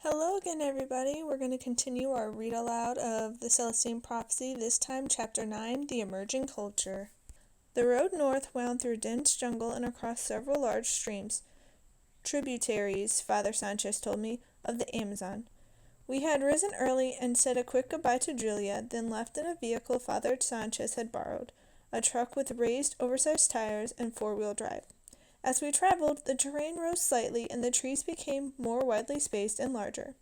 Hello again, everybody. We're going to continue our read aloud of the Celestine Prophecy, this time Chapter 9, The Emerging Culture. The road north wound through dense jungle and across several large streams, tributaries, Father Sanchez told me, of the Amazon. We had risen early and said a quick goodbye to Julia, then left in a vehicle Father Sanchez had borrowed, a truck with raised, oversized tires and four-wheel drive. As we traveled, the terrain rose slightly and the trees became more widely spaced and larger.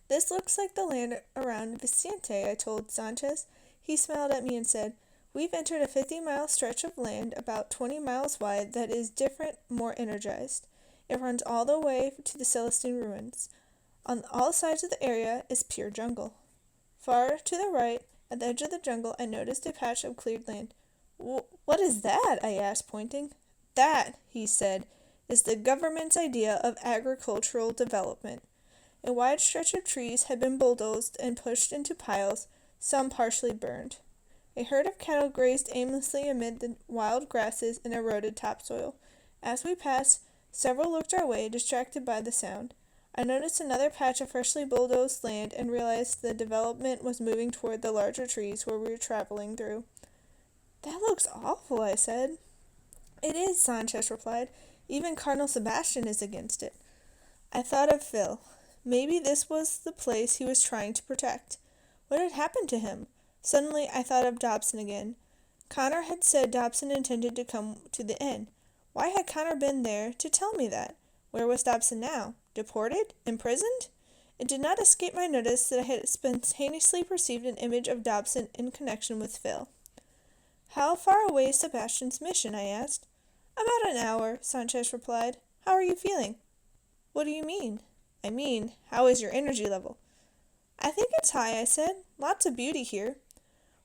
"This looks like the land around Vicente," I told Sanchez. He smiled at me and said, "We've entered a 50-mile stretch of land about 20 miles wide that is different, more energized. It runs all the way to the Celestine ruins. On all sides of the area is pure jungle." Far to the right, at the edge of the jungle, I noticed a patch of cleared land. "What is that?" I asked, pointing. "That," he said, "is the government's idea of agricultural development." A wide stretch of trees had been bulldozed and pushed into piles, some partially burned. A herd of cattle grazed aimlessly amid the wild grasses and eroded topsoil. As we passed, several looked our way, distracted by the sound. I noticed another patch of freshly bulldozed land and realized the development was moving toward the larger trees where we were traveling through. "That looks awful," I said. "It is," Sanchez replied. "Even Cardinal Sebastian is against it." I thought of Phil. Maybe this was the place he was trying to protect. What had happened to him? Suddenly I thought of Dobson again. Connor had said Dobson intended to come to the inn. Why had Connor been there to tell me that? Where was Dobson now? Deported? Imprisoned? It did not escape my notice that I had spontaneously perceived an image of Dobson in connection with Phil. "How far away is Sebastian's mission?" I asked. "About an hour," Sanchez replied. "How are you feeling?" "What do you mean?" "I mean, how is your energy level?" "I think it's high," I said. "Lots of beauty here."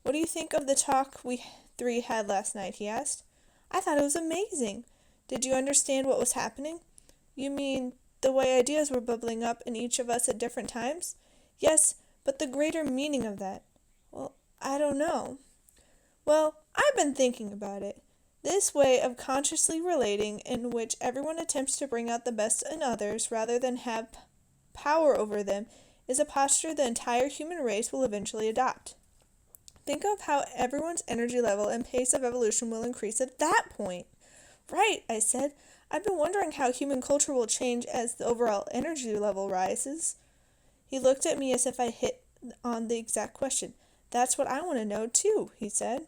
"What do you think of the talk we three had last night?" he asked. "I thought it was amazing." "Did you understand what was happening?" "You mean the way ideas were bubbling up in each of us at different times?" "Yes, but the greater meaning of that." "Well, I don't know." "Well, I've been thinking about it. This way of consciously relating, in which everyone attempts to bring out the best in others rather than have power over them, is a posture the entire human race will eventually adopt. Think of how everyone's energy level and pace of evolution will increase at that point." "Right," I said. "I've been wondering how human culture will change as the overall energy level rises." He looked at me as if I hit on the exact question. "That's what I want to know, too," he said.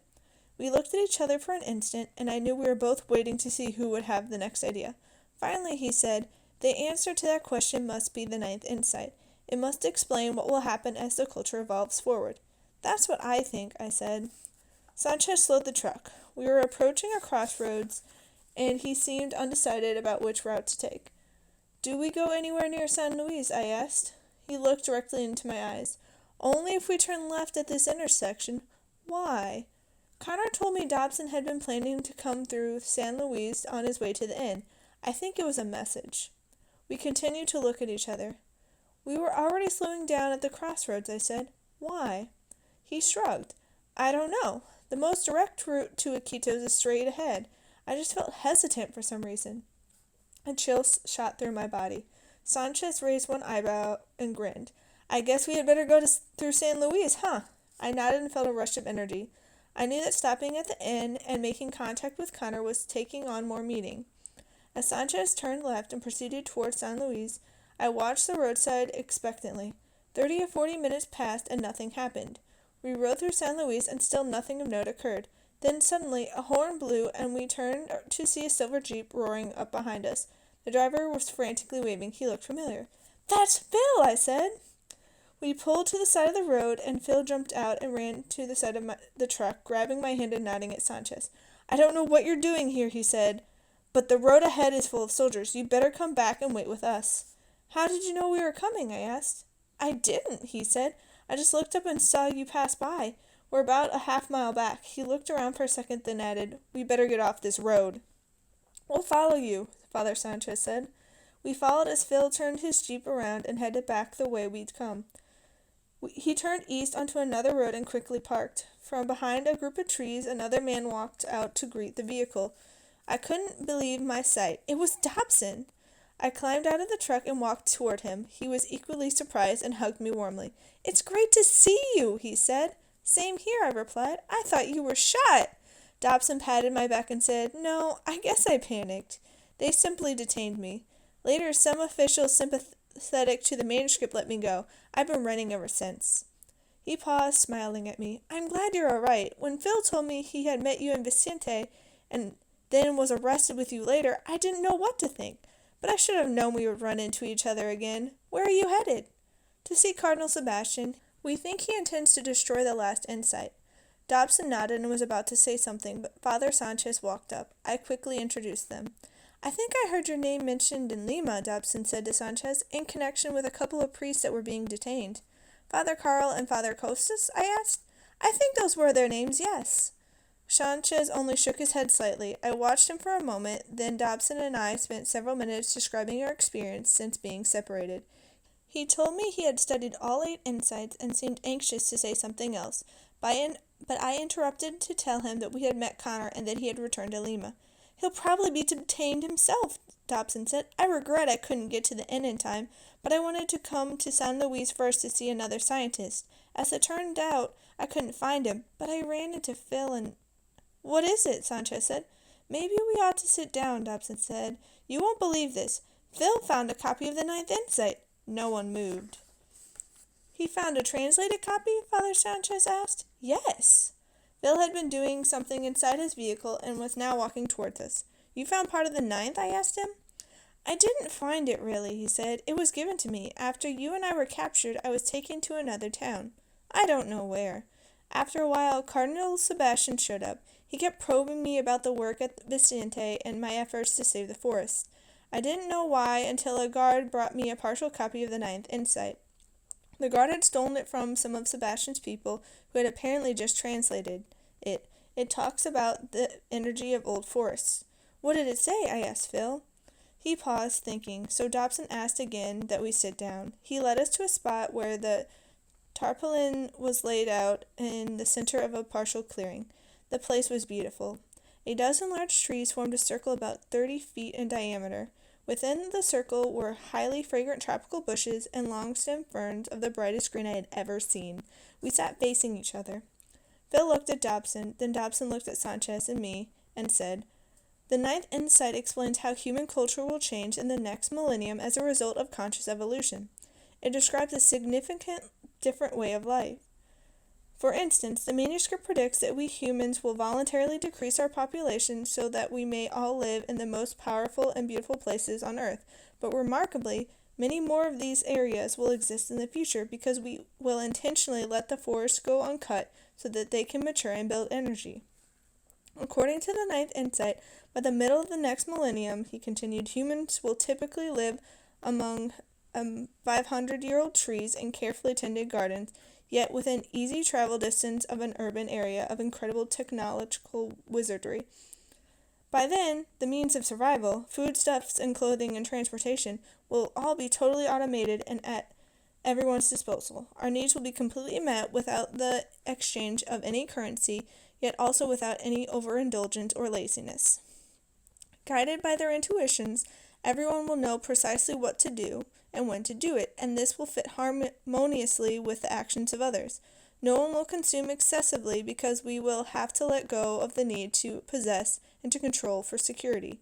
We looked at each other for an instant, and I knew we were both waiting to see who would have the next idea. Finally, he said, "The answer to that question must be the ninth insight. It must explain what will happen as the culture evolves forward." "That's what I think," I said. Sanchez slowed the truck. We were approaching a crossroads, and he seemed undecided about which route to take. "Do we go anywhere near San Luis?" I asked. He looked directly into my eyes. "Only if we turn left at this intersection." "Why?" "Connor told me Dobson had been planning to come through San Luis on his way to the inn. I think it was a message." We continued to look at each other. "We were already slowing down at the crossroads," I said. "Why?" He shrugged. "I don't know. The most direct route to Iquitos is straight ahead. I just felt hesitant for some reason." A chill shot through my body. Sanchez raised one eyebrow and grinned. "I guess we had better go through San Luis, huh?" I nodded and felt a rush of energy. I knew that stopping at the inn and making contact with Connor was taking on more meaning. As Sanchez turned left and proceeded toward San Luis, I watched the roadside expectantly. 30 or 40 minutes passed and nothing happened. We rode through San Luis and still nothing of note occurred. Then suddenly a horn blew and we turned to see a silver Jeep roaring up behind us. The driver was frantically waving. He looked familiar. "That's Phil," I said. We pulled to the side of the road, and Phil jumped out and ran to the side of the truck, grabbing my hand and nodding at Sanchez. "I don't know what you're doing here," he said, "but the road ahead is full of soldiers. You'd better come back and wait with us." "How did you know we were coming?" I asked. "I didn't," he said. "I just looked up and saw you pass by. We're about a half-mile back." He looked around for a second, then added, "We better get off this road." "We'll follow you," Father Sanchez said. We followed as Phil turned his Jeep around and headed back the way we'd come. He turned east onto another road and quickly parked. From behind a group of trees, another man walked out to greet the vehicle. I couldn't believe my sight. It was Dobson. I climbed out of the truck and walked toward him. He was equally surprised and hugged me warmly. "It's great to see you," he said. "Same here," I replied. "I thought you were shot." Dobson patted my back and said, "No, I guess I panicked. They simply detained me. Later, some official sympathetic to the manuscript let me go. I've been running ever since." He paused, smiling at me. "I'm glad you're all right. When Phil told me he had met you in Vicente and then was arrested with you later, I didn't know what to think. But I should have known we would run into each other again. Where are you headed?" "To see Cardinal Sebastian. We think he intends to destroy the last insight." Dobson nodded and was about to say something, but Father Sanchez walked up. I quickly introduced them. "I think I heard your name mentioned in Lima," Dobson said to Sanchez, "in connection with a couple of priests that were being detained." "Father Carl and Father Costas?" I asked. "I think those were their names, yes." Sanchez only shook his head slightly. I watched him for a moment, then Dobson and I spent several minutes describing our experience since being separated. He told me he had studied all 8 insights and seemed anxious to say something else, but I interrupted to tell him that we had met Connor and that he had returned to Lima. "He'll probably be detained himself," Dobson said. "I regret I couldn't get to the inn in time, but I wanted to come to San Luis first to see another scientist. As it turned out, I couldn't find him, but I ran into Phil and—" "What is it?" Sanchez said. "Maybe we ought to sit down," Dobson said. "You won't believe this. Phil found a copy of the 9th Insight." No one moved. "He found a translated copy?" Father Sanchez asked. "Yes." Phil had been doing something inside his vehicle and was now walking towards us. "You found part of the 9th?" I asked him. "I didn't find it, really," he said. "It was given to me. After you and I were captured, I was taken to another town. I don't know where. After a while, Cardinal Sebastian showed up. He kept probing me about the work at Vicente and my efforts to save the forest. I didn't know why until a guard brought me a partial copy of the 9th Insight. The guard had stolen it from some of Sebastian's people, who had apparently just translated it. It talks about the energy of old forests." "What did it say?" I asked Phil. He paused, thinking, so Dobson asked again that we sit down. He led us to a spot where the tarpaulin was laid out in the center of a partial clearing. The place was beautiful. A dozen large trees formed a circle about 30 feet in diameter. Within the circle were highly fragrant tropical bushes and long-stemmed ferns of the brightest green I had ever seen. We sat facing each other. Phil looked at Dobson, then Dobson looked at Sanchez and me, and said, "The 9th Insight explains how human culture will change in the next millennium as a result of conscious evolution. It describes a significant different way of life. For instance, the manuscript predicts that we humans will voluntarily decrease our population so that we may all live in the most powerful and beautiful places on Earth. But remarkably, many more of these areas will exist in the future because we will intentionally let the forests go uncut so that they can mature and build energy. According to the 9th Insight, by the middle of the next millennium," he continued, "humans will typically live among 500-year-old trees in carefully tended gardens, yet within easy travel distance of an urban area of incredible technological wizardry. By then, the means of survival, foodstuffs and clothing and transportation, will all be totally automated and at everyone's disposal. Our needs will be completely met without the exchange of any currency, yet also without any overindulgence or laziness. Guided by their intuitions, everyone will know precisely what to do and when to do it, and this will fit harmoniously with the actions of others. No one will consume excessively because we will have to let go of the need to possess and to control for security.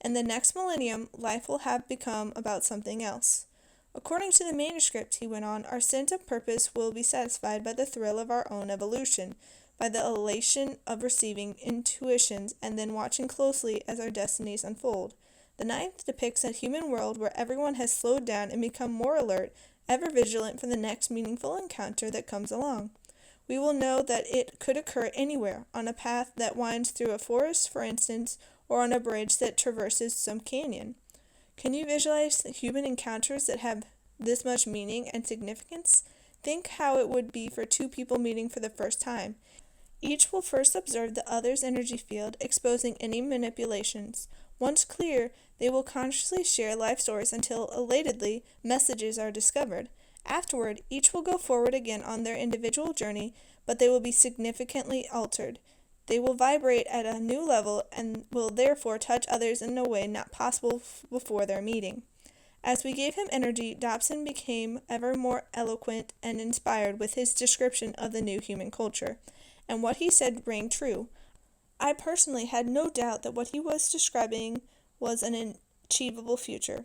In the next millennium, life will have become about something else. According to the manuscript," he went on, "our sense of purpose will be satisfied by the thrill of our own evolution, by the elation of receiving intuitions and then watching closely as our destinies unfold. The 9th depicts a human world where everyone has slowed down and become more alert, ever vigilant for the next meaningful encounter that comes along. We will know that it could occur anywhere, on a path that winds through a forest, for instance, or on a bridge that traverses some canyon. Can you visualize human encounters that have this much meaning and significance? Think how it would be for 2 people meeting for the first time. Each will first observe the other's energy field, exposing any manipulations. Once clear, they will consciously share life stories until, elatedly, messages are discovered. Afterward, each will go forward again on their individual journey, but they will be significantly altered. They will vibrate at a new level and will therefore touch others in a way not possible before their meeting. As we gave him energy, Dobson became ever more eloquent and inspired with his description of the new human culture, and what he said rang true. I personally had no doubt that what he was describing was an achievable future.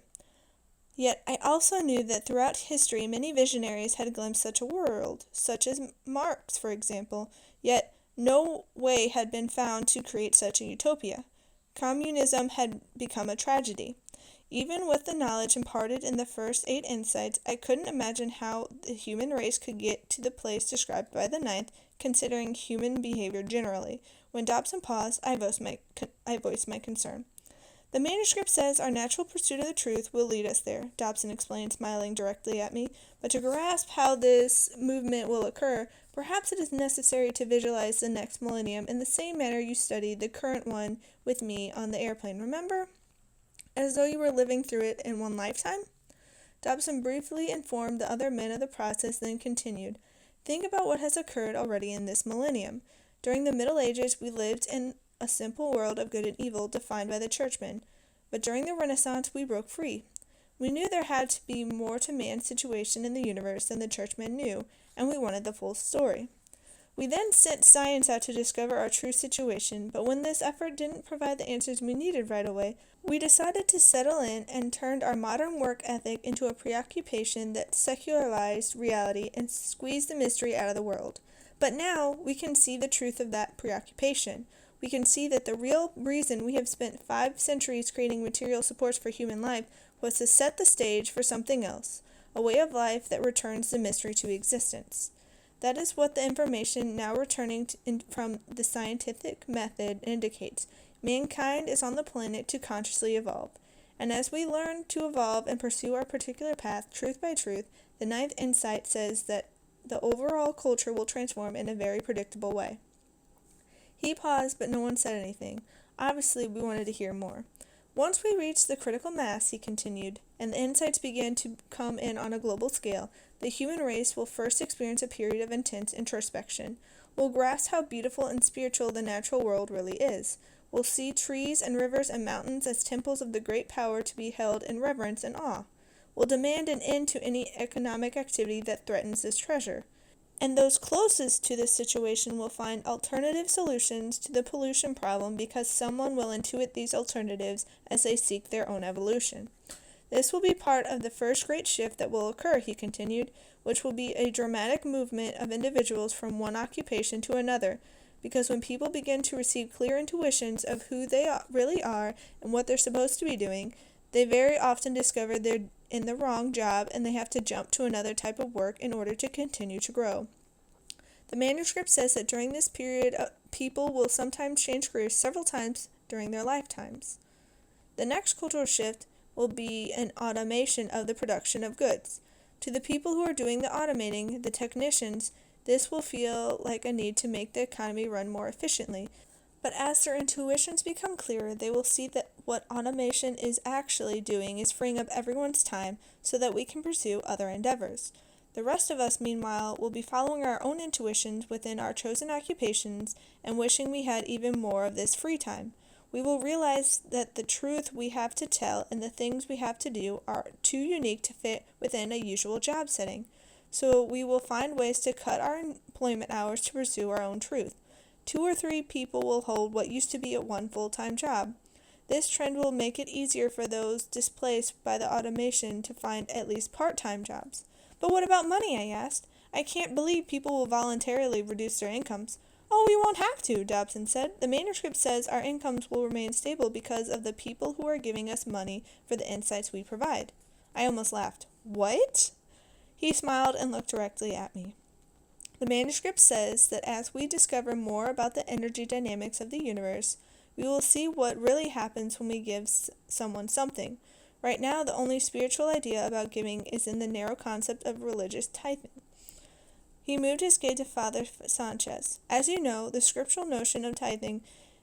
Yet I also knew that throughout history many visionaries had glimpsed such a world, such as Marx, for example, yet no way had been found to create such a utopia. Communism had become a tragedy. Even with the knowledge imparted in the first 8 insights, I couldn't imagine how the human race could get to the place described by the ninth, considering human behavior generally. When Dobson paused, I voiced my concern. The manuscript says our natural pursuit of the truth will lead us there, Dobson explained, smiling directly at me. But to grasp how this movement will occur, perhaps it is necessary to visualize the next millennium in the same manner you studied the current one with me on the airplane, remember? As though you were living through it in one lifetime? Dobson briefly informed the other men of the process, then continued. Think about what has occurred already in this millennium. During the Middle Ages, we lived in a simple world of good and evil defined by the churchmen. But during the Renaissance, we broke free. We knew there had to be more to man's situation in the universe than the churchmen knew, and we wanted the full story. We then sent science out to discover our true situation, but when this effort didn't provide the answers we needed right away, we decided to settle in and turned our modern work ethic into a preoccupation that secularized reality and squeezed the mystery out of the world. But now we can see the truth of that preoccupation. We can see that the real reason we have spent 5 centuries creating material supports for human life was to set the stage for something else, a way of life that returns the mystery to existence. That is what the information now returning from the scientific method indicates. Mankind is on the planet to consciously evolve. And as we learn to evolve and pursue our particular path, truth by truth, the ninth insight says that the overall culture will transform in a very predictable way. He paused, but no one said anything. Obviously, we wanted to hear more. Once we reach the critical mass, he continued, and the insights begin to come in on a global scale, the human race will first experience a period of intense introspection. We'll grasp how beautiful and spiritual the natural world really is. We'll see trees and rivers and mountains as temples of the great power to be held in reverence and awe. We'll demand an end to any economic activity that threatens this treasure. And those closest to this situation will find alternative solutions to the pollution problem because someone will intuit these alternatives as they seek their own evolution. This will be part of the first great shift that will occur, he continued, which will be a dramatic movement of individuals from one occupation to another, because when people begin to receive clear intuitions of who they really are and what they're supposed to be doing, they very often discover they're in the wrong job and they have to jump to another type of work in order to continue to grow. The manuscript says that during this period, people will sometimes change careers several times during their lifetimes. The next cultural shift will be an automation of the production of goods. To the people who are doing the automating, the technicians, this will feel like a need to make the economy run more efficiently. But as their intuitions become clearer, they will see that what automation is actually doing is freeing up everyone's time so that we can pursue other endeavors. The rest of us, meanwhile, will be following our own intuitions within our chosen occupations and wishing we had even more of this free time. We will realize that the truth we have to tell and the things we have to do are too unique to fit within a usual job setting. So we will find ways to cut our employment hours to pursue our own truth. 2 or 3 people will hold what used to be a one full-time job. This trend will make it easier for those displaced by the automation to find at least part-time jobs. But what about money, I asked. I can't believe people will voluntarily reduce their incomes. Oh, we won't have to, Dobson said. The manuscript says our incomes will remain stable because of the people who are giving us money for the insights we provide. I almost laughed. What? He smiled and looked directly at me. The manuscript says that as we discover more about the energy dynamics of the universe, we will see what really happens when we give someone something. Right now, the only spiritual idea about giving is in the narrow concept of religious tithing. He moved his gaze to Father Sanchez. As you know, the scriptural notion of tithing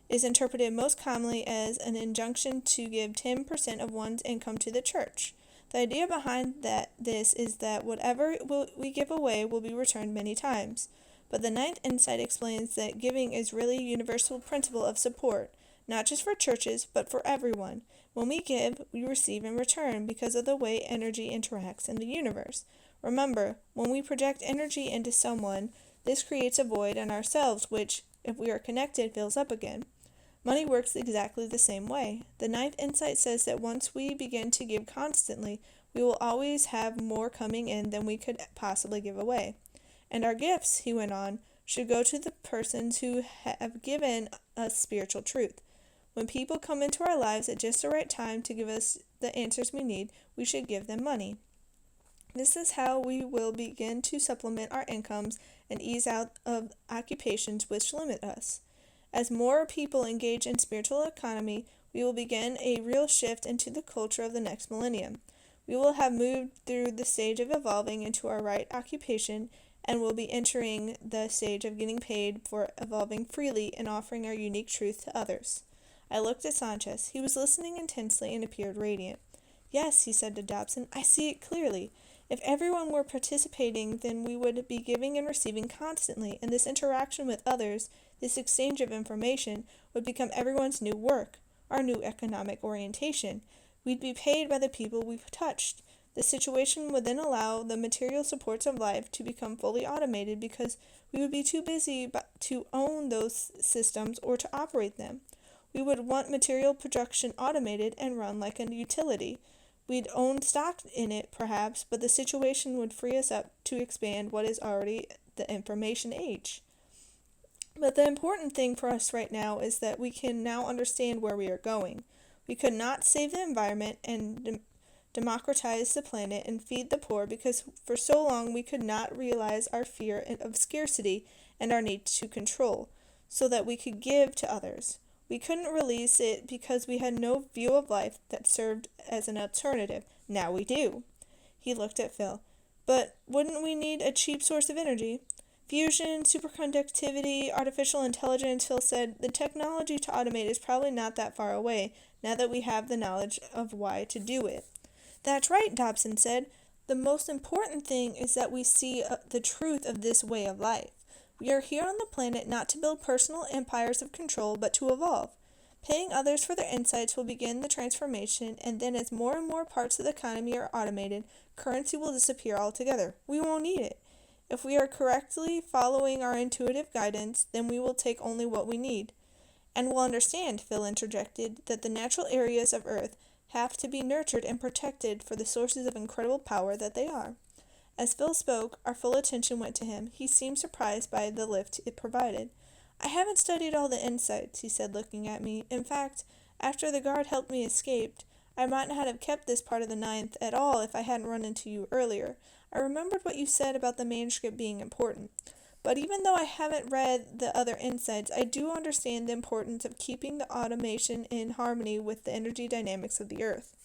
is interpreted most commonly as an injunction to give 10% of one's income to the church. The idea behind this is that whatever we give away will be returned many times. But the ninth insight explains that giving is really a universal principle of support. not just for churches, but for everyone. When we give, we receive in return because of the way energy interacts in the universe. Remember, when we project energy into someone, this creates a void in ourselves which, if we are connected, fills up again. Money works exactly the same way. The ninth insight says that once we begin to give constantly, we will always have more coming in than we could possibly give away. And our gifts, he went on, should go to the persons who have given us spiritual truth. When people come into our lives at just the right time to give us the answers we need, we should give them money. This is how we will begin to supplement our incomes and ease out of occupations which limit us. As more people engage in spiritual economy, we will begin a real shift into the culture of the next millennium. We will have moved through the stage of evolving into our right occupation and will be entering the stage of getting paid for evolving freely and offering our unique truth to others. I looked at Sanchez. He was listening intensely and appeared radiant. Yes, he said to Dobson, I see it clearly. If everyone were participating, then we would be giving and receiving constantly, and this interaction with others, this exchange of information, would become everyone's new work, our new economic orientation. We'd be paid by the people we've touched. The situation would then allow the material supports of life to become fully automated because we would be too busy to own those systems or to operate them. We would want material production automated and run like a utility. We'd own stock in it, perhaps, but the situation would free us up to expand what is already the information age. But the important thing for us right now is that we can now understand where we are going. We could not save the environment and democratize the planet and feed the poor because for so long we could not realize our fear of scarcity and our need to control, so that we could give to others. We couldn't release it because we had no view of life that served as an alternative. Now we do. He looked at Phil. But wouldn't we need a cheap source of energy? Fusion, superconductivity, artificial intelligence, Phil said. The technology to automate is probably not that far away, now that we have the knowledge of why to do it. That's right, Dobson said. The most important thing is that we see the truth of this way of life. We are here on the planet not to build personal empires of control, but to evolve. Paying others for their insights will begin the transformation, and then as more and more parts of the economy are automated, currency will disappear altogether. We won't need it. If we are correctly following our intuitive guidance, then we will take only what we need. And we'll understand, Phil interjected, that the natural areas of Earth have to be nurtured and protected for the sources of incredible power that they are. As Phil spoke, our full attention went to him. He seemed surprised by the lift it provided. I haven't studied all the insights, he said, looking at me. In fact, after the guard helped me escape, I might not have kept this part of the ninth at all if I hadn't run into you earlier. I remembered what you said about the manuscript being important. But even though I haven't read the other insights, I do understand the importance of keeping the automation in harmony with the energy dynamics of the Earth.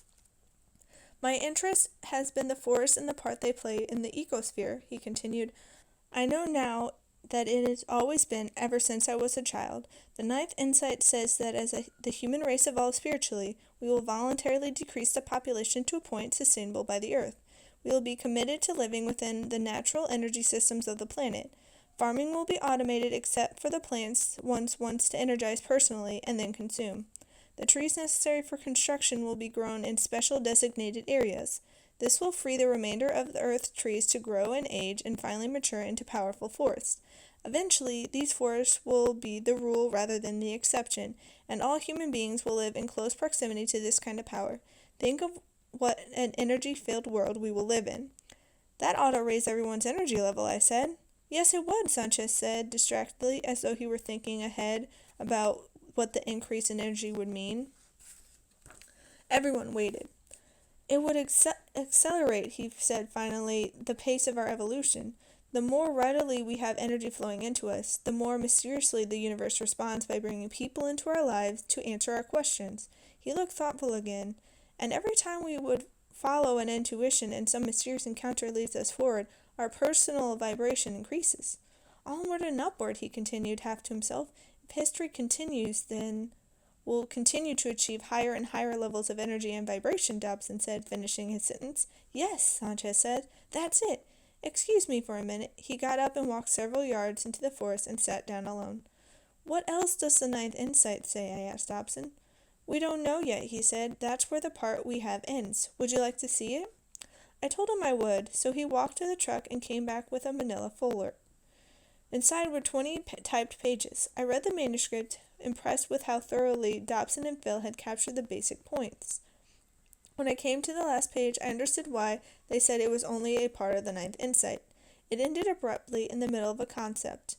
My interest has been the forests and the part they play in the ecosphere, he continued. I know now that it has always been, ever since I was a child. The ninth insight says that as the human race evolves spiritually, we will voluntarily decrease the population to a point sustainable by the Earth. We will be committed to living within the natural energy systems of the planet. Farming will be automated except for the plants one wants to energize personally and then consume. The trees necessary for construction will be grown in special designated areas. This will free the remainder of the Earth's trees to grow and age and finally mature into powerful forests. Eventually, these forests will be the rule rather than the exception, and all human beings will live in close proximity to this kind of power. Think of what an energy-filled world we will live in. That ought to raise everyone's energy level, I said. Yes, it would, Sanchez said distractedly, as though he were thinking ahead about what the increase in energy would mean. Everyone waited. It would accelerate, he said finally, the pace of our evolution. The more readily we have energy flowing into us, the more mysteriously the universe responds by bringing people into our lives to answer our questions. He looked thoughtful again, and every time we would follow an intuition and some mysterious encounter leads us forward, our personal vibration increases. Onward and upward, he continued, half to himself. If history continues, then we'll continue to achieve higher and higher levels of energy and vibration, Dobson said, finishing his sentence. Yes, Sanchez said. That's it. Excuse me for a minute. He got up and walked several yards into the forest and sat down alone. What else does the ninth insight say? I asked Dobson. We don't know yet, he said. That's where the part we have ends. Would you like to see it? I told him I would, so he walked to the truck and came back with a manila folder. Inside were 20 typed pages. I read the manuscript, impressed with how thoroughly Dobson and Phil had captured the basic points. When I came to the last page, I understood why they said it was only a part of the ninth insight. It ended abruptly in the middle of a concept.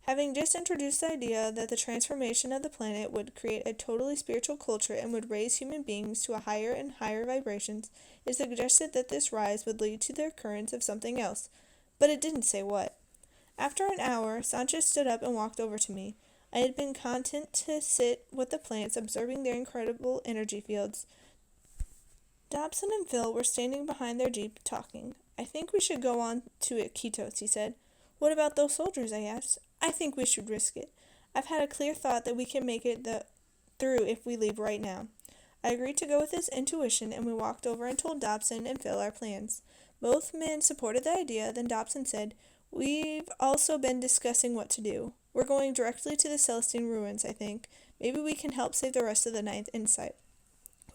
Having just introduced the idea that the transformation of the planet would create a totally spiritual culture and would raise human beings to a higher and higher vibrations, it suggested that this rise would lead to the occurrence of something else, but it didn't say what. After an hour, Sanchez stood up and walked over to me. I had been content to sit with the plants, observing their incredible energy fields. Dobson and Phil were standing behind their jeep, talking. I think we should go on to Iquitos, he said. What about those soldiers? I asked. I think we should risk it. I've had a clear thought that we can make it through if we leave right now. I agreed to go with his intuition, and we walked over and told Dobson and Phil our plans. Both men supported the idea. Then Dobson said, We've also been discussing what to do. We're going directly to the Celestine ruins, I think. Maybe we can help save the rest of the ninth insight.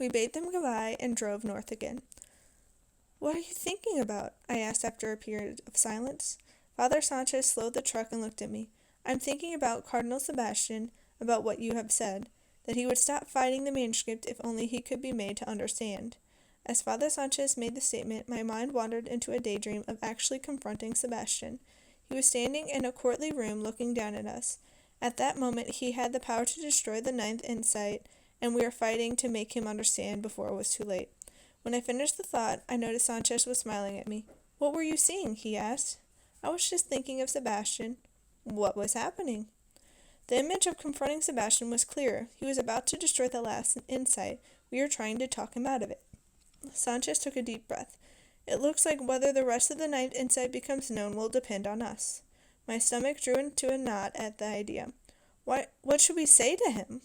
We bade them goodbye and drove north again. What are you thinking about? I asked after a period of silence. Father Sanchez slowed the truck and looked at me. I'm thinking about Cardinal Sebastian, about what you have said, that he would stop fighting the manuscript if only he could be made to understand. As Father Sanchez made the statement, my mind wandered into a daydream of actually confronting Sebastian. He was standing in a courtly room looking down at us. At that moment he had the power to destroy the ninth insight, and we were fighting to make him understand before it was too late. When I finished the thought, I noticed Sanchez was smiling at me. What were you seeing? He asked. I was just thinking of Sebastian. What was happening? The image of confronting Sebastian was clearer. He was about to destroy the last insight. We were trying to talk him out of it. Sanchez took a deep breath. It looks like whether the rest of the ninth insight becomes known will depend on us. My stomach drew into a knot at the idea. What should we say to him?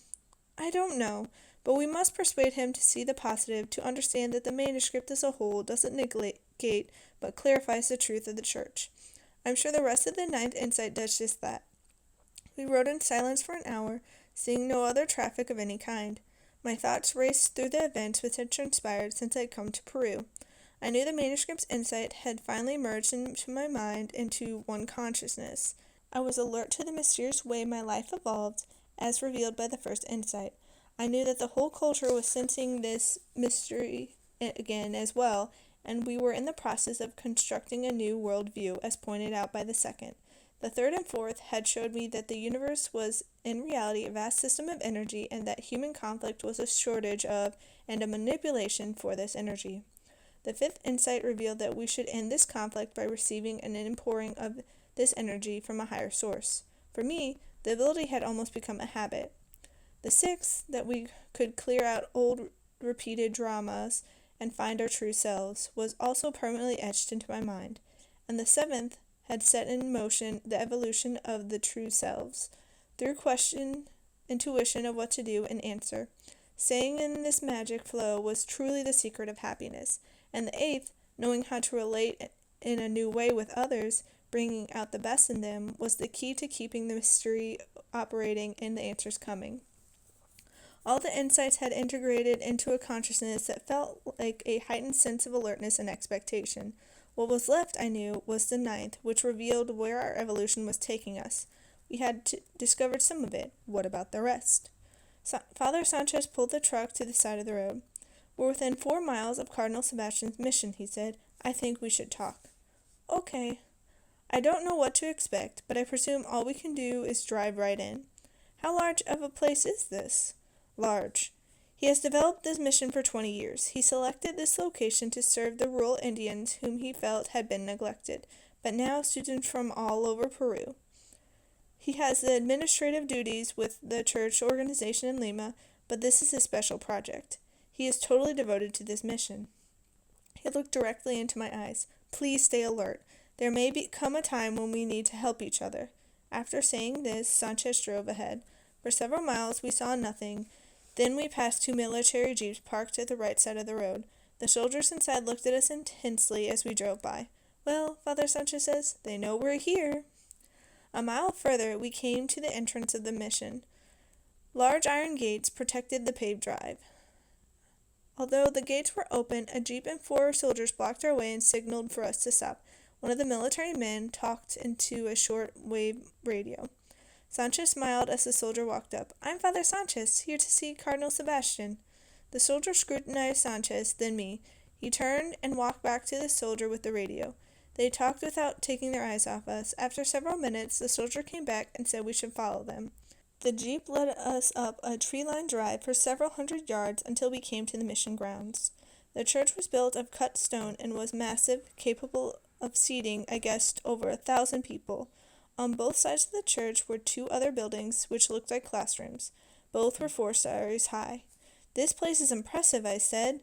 I don't know, but we must persuade him to see the positive, to understand that the manuscript as a whole doesn't negate but clarifies the truth of the church. I'm sure the rest of the ninth insight does just that. We rode in silence for an hour, seeing no other traffic of any kind. My thoughts raced through the events which had transpired since I had come to Peru. I knew the manuscript's insight had finally merged into my mind into one consciousness. I was alert to the mysterious way my life evolved, as revealed by the first insight. I knew that the whole culture was sensing this mystery again as well, and we were in the process of constructing a new world view, as pointed out by the second. The third and fourth had showed me that the universe was in reality a vast system of energy, and that human conflict was a shortage of and a manipulation for this energy. The fifth insight revealed that we should end this conflict by receiving an inpouring of this energy from a higher source. For me, the ability had almost become a habit. The sixth, that we could clear out old repeated dramas and find our true selves, was also permanently etched into my mind. And the seventh had set in motion the evolution of the true selves, through intuition of what to do and answer. Staying in this magic flow was truly the secret of happiness. And the eighth, knowing how to relate in a new way with others, bringing out the best in them, was the key to keeping the mystery operating and the answers coming. All the insights had integrated into a consciousness that felt like a heightened sense of alertness and expectation. What was left, I knew, was the ninth, which revealed where our evolution was taking us. We had discovered some of it. What about the rest? Father Sanchez pulled the truck to the side of the road. We're within 4 miles of Cardinal Sebastian's mission, he said. I think we should talk. Okay. I don't know what to expect, but I presume all we can do is drive right in. How large of a place is this? Large. He has developed this mission for 20 years. He selected this location to serve the rural Indians whom he felt had been neglected, but now students from all over Peru. He has the administrative duties with the church organization in Lima, but this is his special project. He is totally devoted to this mission. He looked directly into my eyes. Please stay alert. There may come a time when we need to help each other. After saying this, Sanchez drove ahead. For several miles we saw nothing. Then we passed 2 military jeeps parked at the right side of the road. The soldiers inside looked at us intensely as we drove by. Well, Father Sanchez says, they know we're here. A mile further, we came to the entrance of the mission. Large iron gates protected the paved drive. Although the gates were open, a jeep and 4 soldiers blocked our way and signaled for us to stop. One of the military men talked into a short-wave radio. Sanchez smiled as the soldier walked up. "I'm Father Sanchez, here to see Cardinal Sebastian." The soldier scrutinized Sanchez, then me. He turned and walked back to the soldier with the radio. They talked without taking their eyes off us. After several minutes, the soldier came back and said we should follow them. The jeep led us up a tree-lined drive for several hundred yards until we came to the mission grounds. The church was built of cut stone and was massive, capable of seating, I guessed, over 1,000 people. On both sides of the church were 2 other buildings, which looked like classrooms. Both were 4 stories high. "This place is impressive," I said.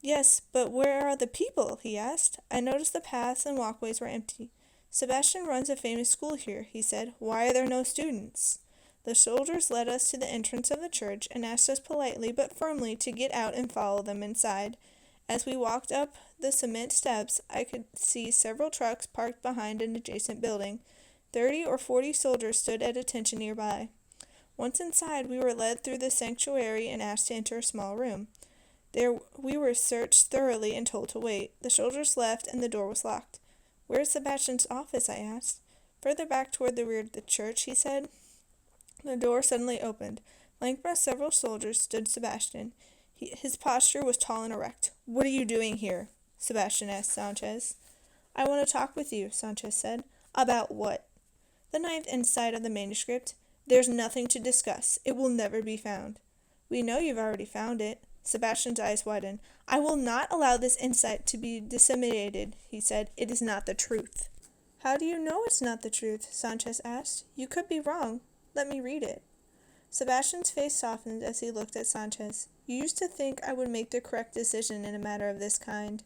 "Yes, but where are the people?" he asked. I noticed the paths and walkways were empty. "Sebastian runs a famous school here," he said. "Why are there no students?" The soldiers led us to the entrance of the church and asked us politely but firmly to get out and follow them inside. As we walked up the cement steps, I could see several trucks parked behind an adjacent building. 30 or 40 soldiers stood at attention nearby. Once inside, we were led through the sanctuary and asked to enter a small room. There we were searched thoroughly and told to wait. The soldiers left and the door was locked. "Where is Sebastian's office?" I asked. "Further back toward the rear of the church," he said. The door suddenly opened. Flanked by several soldiers stood Sebastian. His posture was tall and erect. "What are you doing here?" Sebastian asked Sanchez. "I want to talk with you," Sanchez said. "About what?" "The 9th insight of the manuscript." "There's nothing to discuss. It will never be found." "We know you've already found it." Sebastian's eyes widened. "I will not allow this insight to be disseminated," he said. "It is not the truth." "How do you know it's not the truth?" Sanchez asked. "You could be wrong. Let me read it." Sebastian's face softened as he looked at Sanchez. "You used to think I would make the correct decision in a matter of this kind."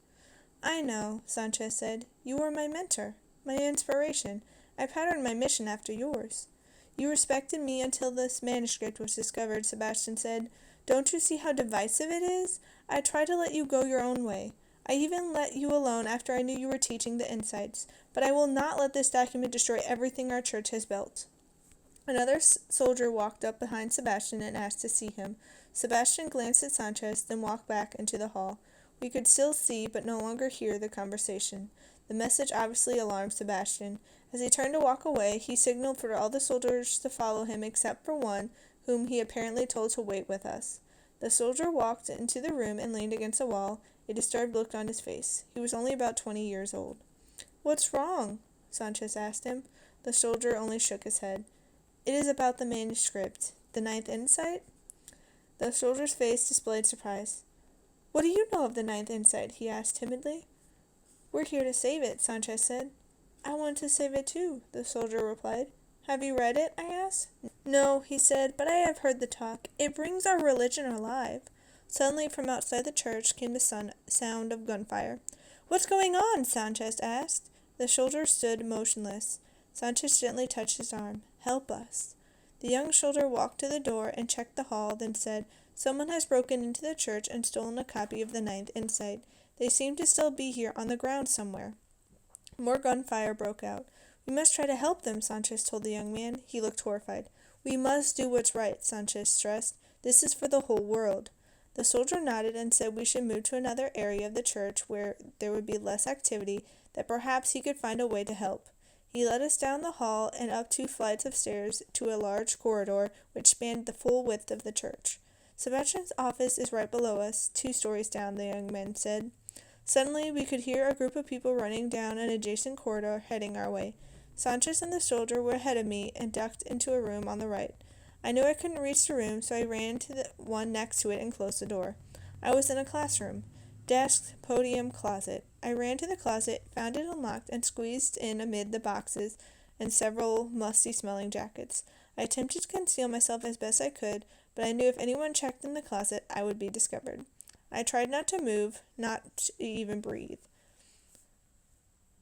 "I know," Sanchez said. "You were my mentor, my inspiration. I patterned my mission after yours." "You respected me until this manuscript was discovered," Sebastian said. "Don't you see how divisive it is? I tried to let you go your own way. I even let you alone after I knew you were teaching the insights. But I will not let this document destroy everything our church has built." Another soldier walked up behind Sebastian and asked to see him. Sebastian glanced at Sanchez, then walked back into the hall. We could still see, but no longer hear, the conversation. The message obviously alarmed Sebastian. As he turned to walk away, he signaled for all the soldiers to follow him except for one, whom he apparently told to wait with us. The soldier walked into the room and leaned against a wall, a disturbed look on his face. He was only about 20 years old. "What's wrong?" Sanchez asked him. The soldier only shook his head. "It is about the manuscript. The 9th insight?" The soldier's face displayed surprise. "What do you know of the 9th insight?" he asked timidly. "We're here to save it," Sanchez said. "I want to save it too," the soldier replied. "Have you read it?" I asked. "No," he said, "but I have heard the talk. It brings our religion alive." Suddenly, from outside the church came the sound of gunfire. "What's going on?" Sanchez asked. The soldier stood motionless. Sanchez gently touched his arm. "Help us." The young soldier walked to the door and checked the hall, then said, "Someone has broken into the church and stolen a copy of the 9th insight. They seem to still be here on the ground somewhere." More gunfire broke out. "We must try to help them," Sanchez told the young man. He looked horrified. "We must do what's right," Sanchez stressed. "This is for the whole world." The soldier nodded and said we should move to another area of the church where there would be less activity, that perhaps he could find a way to help. He led us down the hall and up 2 flights of stairs to a large corridor which spanned the full width of the church. "Sebastian's office is right below us, 2 stories down," the young man said. Suddenly, we could hear a group of people running down an adjacent corridor, heading our way. Sanchez and the soldier were ahead of me and ducked into a room on the right. I knew I couldn't reach the room, so I ran to the one next to it and closed the door. I was in a classroom. Desk, podium, closet. I ran to the closet, found it unlocked, and squeezed in amid the boxes and several musty-smelling jackets. I attempted to conceal myself as best I could, but I knew if anyone checked in the closet, I would be discovered. I tried not to move, not to even breathe.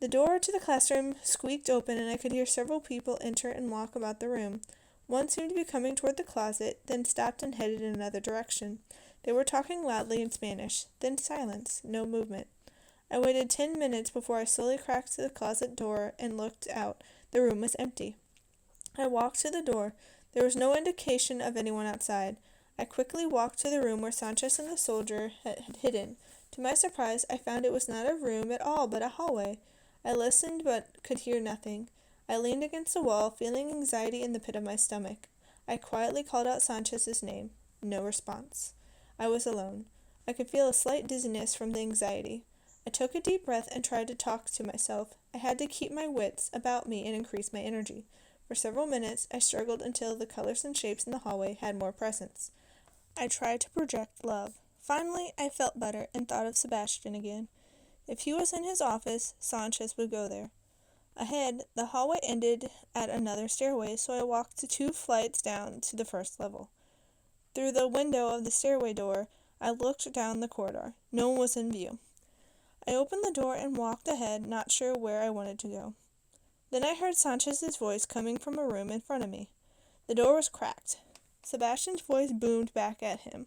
The door to the classroom squeaked open, and I could hear several people enter and walk about the room. One seemed to be coming toward the closet, then stopped and headed in another direction. They were talking loudly in Spanish, then silence, no movement. I waited 10 minutes before I slowly cracked the closet door and looked out. The room was empty. I walked to the door. There was no indication of anyone outside. I quickly walked to the room where Sanchez and the soldier had hidden. To my surprise, I found it was not a room at all, but a hallway. I listened, but could hear nothing. I leaned against the wall, feeling anxiety in the pit of my stomach. I quietly called out Sanchez's name. No response. I was alone. I could feel a slight dizziness from the anxiety. I took a deep breath and tried to talk to myself. I had to keep my wits about me and increase my energy. For several minutes, I struggled until the colors and shapes in the hallway had more presence. I tried to project love. Finally, I felt better and thought of Sebastian again. If he was in his office, Sanchez would go there. Ahead, the hallway ended at another stairway, so I walked 2 flights down to the first level. Through the window of the stairway door, I looked down the corridor. No one was in view. I opened the door and walked ahead, not sure where I wanted to go. Then I heard Sanchez's voice coming from a room in front of me. The door was cracked. Sebastian's voice boomed back at him.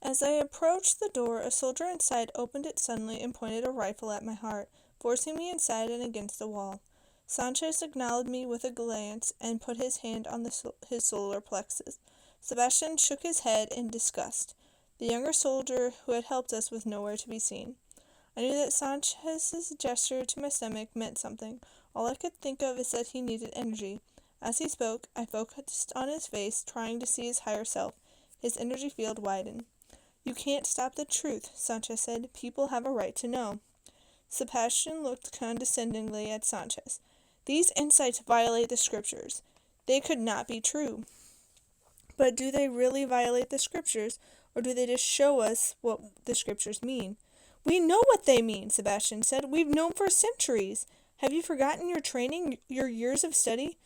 As I approached the door, a soldier inside opened it suddenly and pointed a rifle at my heart, forcing me inside and against the wall. Sanchez acknowledged me with a glance and put his hand on his solar plexus. Sebastian shook his head in disgust. The younger soldier who had helped us was nowhere to be seen. I knew that Sanchez's gesture to my stomach meant something. All I could think of is that he needed energy. As he spoke, I focused on his face, trying to see his higher self. His energy field widened. "You can't stop the truth," Sanchez said. "People have a right to know." Sebastian looked condescendingly at Sanchez. "These insights violate the scriptures. They could not be true." "But do they really violate the scriptures, or do they just show us what the scriptures mean?" "We know what they mean," Sebastian said. "We've known for centuries. Have you forgotten your training, your years of study?"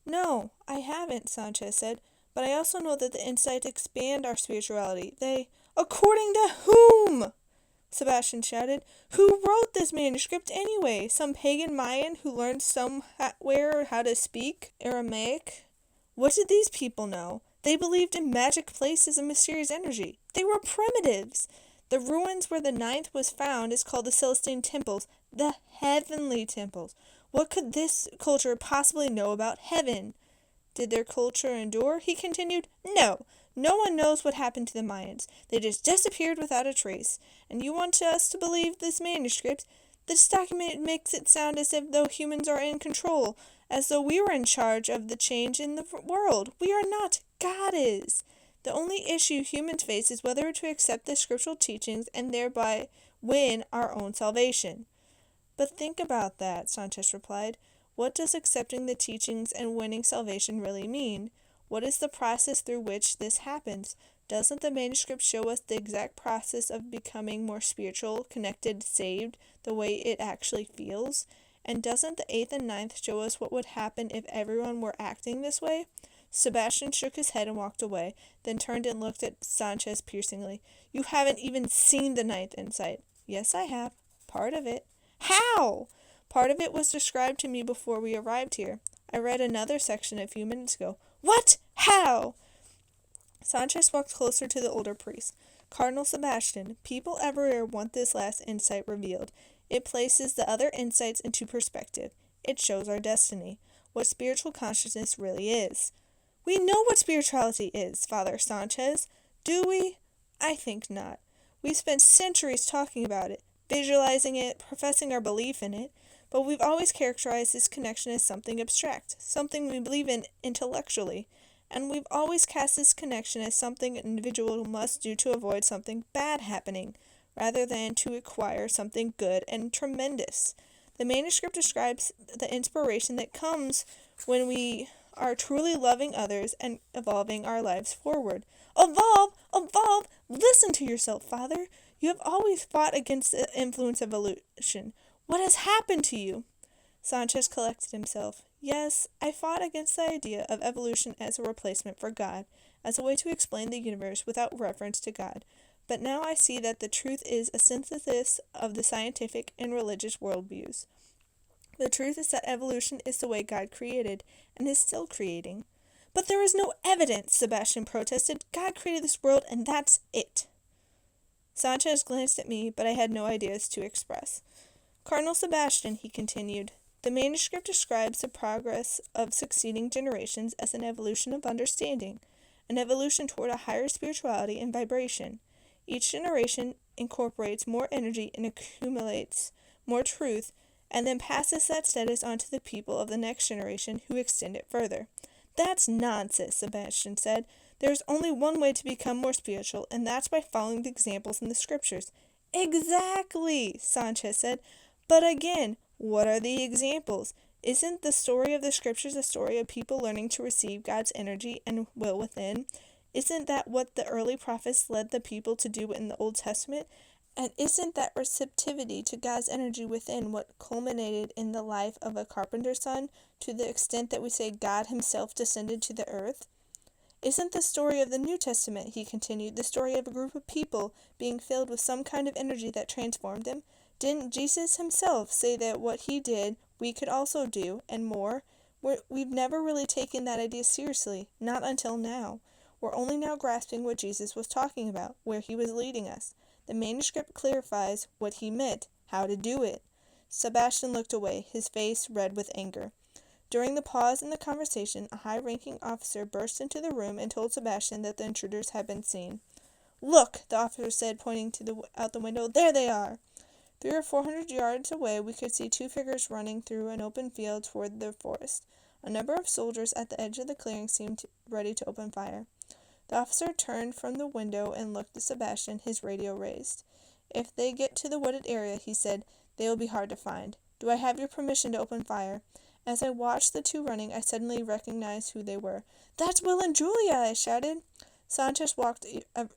"No, I haven't," Sanchez said. "But I also know that the insights expand our spirituality. They—" "According to whom?" Sebastian shouted. "Who wrote this manuscript anyway? Some pagan Mayan who learned somewhere how to speak Aramaic? What did these people know? They believed in magic places and mysterious energy. They were primitives. The ruins where the ninth was found is called the Celestine temples, the heavenly temples. What could this culture possibly know about heaven? Did their culture endure?" He continued. "No. No one knows what happened to the Mayans. They just disappeared without a trace. And you want us to believe this manuscript? This document makes it sound as if though humans are in control, as though we were in charge of the change in the world. We are not. God is. The only issue humans face is whether to accept the scriptural teachings and thereby win our own salvation." "But think about that," Sanchez replied. "What does accepting the teachings and winning salvation really mean? What is the process through which this happens? Doesn't the manuscript show us the exact process of becoming more spiritual, connected, saved, the way it actually feels? And doesn't the 8th and 9th show us what would happen if everyone were acting this way?" Sebastian shook his head and walked away, then turned and looked at Sanchez piercingly. "You haven't even seen the 9th insight." "Yes, I have. Part of it." "How?" "Part of it was described to me before we arrived here. I read another section a few minutes ago." "What? How?" Sanchez walked closer to the older priest. "Cardinal Sebastian, people everywhere want this last insight revealed. It places the other insights into perspective. It shows our destiny, what spiritual consciousness really is." "We know what spirituality is, Father Sanchez. Do we?" "I think not. We've spent centuries talking about it, visualizing it, professing our belief in it, but we've always characterized this connection as something abstract, something we believe in intellectually, and we've always cast this connection as something an individual must do to avoid something bad happening, rather than to acquire something good and tremendous. The manuscript describes the inspiration that comes when we are truly loving others and evolving our lives forward." "Evolve! Evolve! Listen to yourself, Father. You have always fought against the influence of evolution. What has happened to you?" Sanchez collected himself. "Yes, I fought against the idea of evolution as a replacement for God, as a way to explain the universe without reference to God. But now I see that the truth is a synthesis of the scientific and religious worldviews. The truth is that evolution is the way God created, and is still creating." "But there is no evidence," Sebastian protested. "God created this world, and that's it." Sanchez glanced at me, but I had no ideas to express. "Cardinal Sebastian," he continued, The manuscript describes the progress of succeeding generations as an evolution of understanding, an evolution toward a higher spirituality and vibration. Each generation incorporates more energy and accumulates more truth, and then passes that status on to the people of the next generation who extend it further. That's nonsense, Sebastian said. There's only one way to become more spiritual, and that's by following the examples in the scriptures. Exactly, Sanchez said. But again, what are the examples? Isn't the story of the scriptures a story of people learning to receive God's energy and will within? Isn't that what the early prophets led the people to do in the Old Testament? And isn't that receptivity to God's energy within what culminated in the life of a carpenter's son, to the extent that we say God himself descended to the earth? Isn't the story of the New Testament, he continued, the story of a group of people being filled with some kind of energy that transformed them? Didn't Jesus himself say that what he did, we could also do, and more? We've never really taken that idea seriously, not until now. We're only now grasping what Jesus was talking about, where he was leading us. The manuscript clarifies what he meant, how to do it. Sebastian looked away, his face red with anger. During the pause in the conversation, a high-ranking officer burst into the room and told Sebastian that the intruders had been seen. "Look," the officer said, pointing out the window. "There they are." 300 or 400 yards away, we could see two figures running through an open field toward the forest. A number of soldiers at the edge of the clearing seemed ready to open fire. The officer turned from the window and looked at Sebastian, his radio raised. "If they get to the wooded area," he said, "they will be hard to find. Do I have your permission to open fire?" As I watched the two running, I suddenly recognized who they were. "That's Will and Julia!" I shouted. Sanchez walked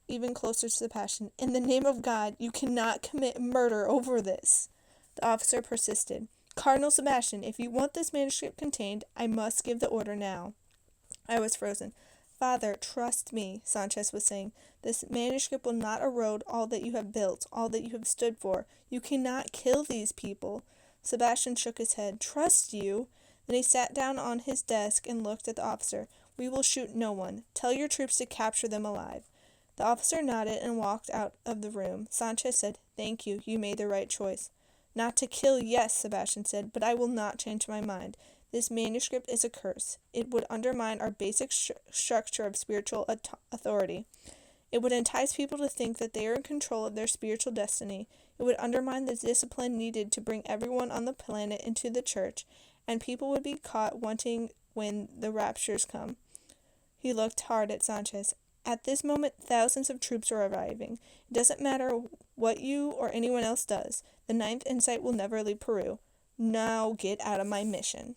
even closer to Sebastian. "In the name of God, you cannot commit murder over this." The officer persisted. "Cardinal Sebastian, if you want this manuscript contained, I must give the order now." I was frozen. "Father, trust me," Sanchez was saying. "This manuscript will not erode all that you have built, all that you have stood for. You cannot kill these people." Sebastian shook his head. "Trust you?" Then he sat down on his desk and looked at the officer. "We will shoot no one. Tell your troops to capture them alive." The officer nodded and walked out of the room. Sanchez said, "Thank you. You made the right choice." "Not to kill, yes," Sebastian said, "but I will not change my mind. This manuscript is a curse. It would undermine our basic structure of spiritual authority. It would entice people to think that they are in control of their spiritual destiny. It would undermine the discipline needed to bring everyone on the planet into the church, and people would be caught wanting when the raptures come." He looked hard at Sanchez. "At this moment, thousands of troops are arriving. It doesn't matter what you or anyone else does. The Ninth Insight will never leave Peru. Now get out of my mission."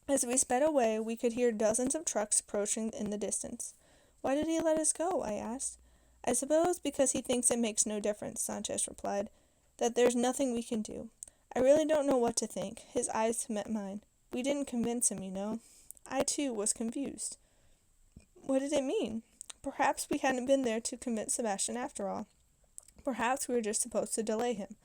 As we sped away, we could hear dozens of trucks approaching in the distance. "Why did he let us go?" I asked. "I suppose because he thinks it makes no difference," Sanchez replied, "that there's nothing we can do. I really don't know what to think." His eyes met mine. "We didn't convince him, you know." I, too, was confused. What did it mean? Perhaps we hadn't been there to convince Sebastian after all. Perhaps we were just supposed to delay him.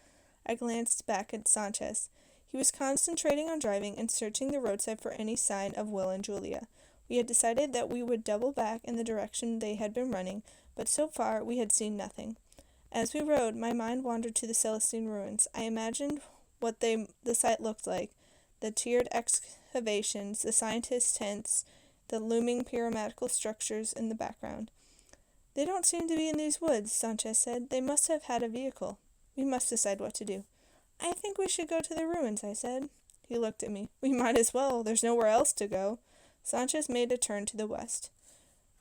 I glanced back at Sanchez. He was concentrating on driving and searching the roadside for any sign of Will and Julia. We had decided that we would double back in the direction they had been running, but so far we had seen nothing. As we rode, my mind wandered to the Celestine ruins. I imagined what the site looked like, the tiered excavations, the scientists' tents, the looming pyramidal structures in the background. "They don't seem to be in these woods," Sanchez said. "They must have had a vehicle. We must decide what to do." "I think we should go to the ruins," I said. He looked at me. "We might as well. There's nowhere else to go." Sanchez made a turn to the west.